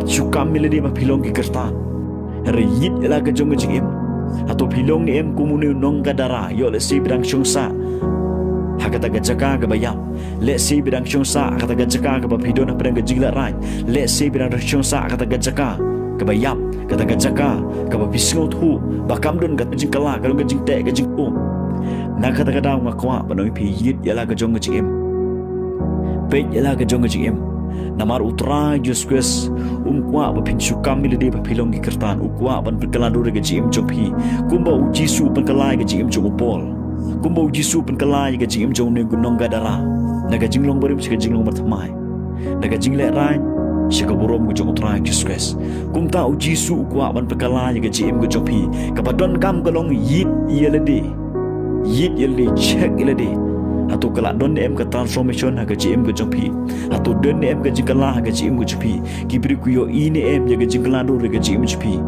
cukam miladi ma pilong ki kerta reyit ela ke jong jing em atau pilong ni em kumuni nong gadara yo le si bidang syungsa hakata gajaka ke bayam le si bidang syungsa hakata gajaka ke bapidon pedang gejingla rai le si bidang syungsa hakata gajaka ke bayam kata gajaka ke bapisngot hu bakam don gat jing kala kalau gejing te gejing um na kata kada ngakwa banoi pi yit ela ke jong jing em pe ela ke jong jing em namar utra jusques kwa bapin sukam miladi bapilong ki kertan ukwa ban perkeladu rega jim jompi kumba ujisu penkelai ga jim jomopol kumba ujisu penkelai ga jim jom ne gunong gadara naga jinglong barim sika jinglong bertmai naga jingle rai sika burom gu jong utra jusques kumta ujisu ukwa ban perkelai ga jim gu jompi kapadon kam galong yit yelede check yelede atau kelak don em ke transformation ha ke GM ke jompi atau don em ke jingkala ha ke GM ke jompi kibri kuyo ini em ya ke jingkala do ke GM jompi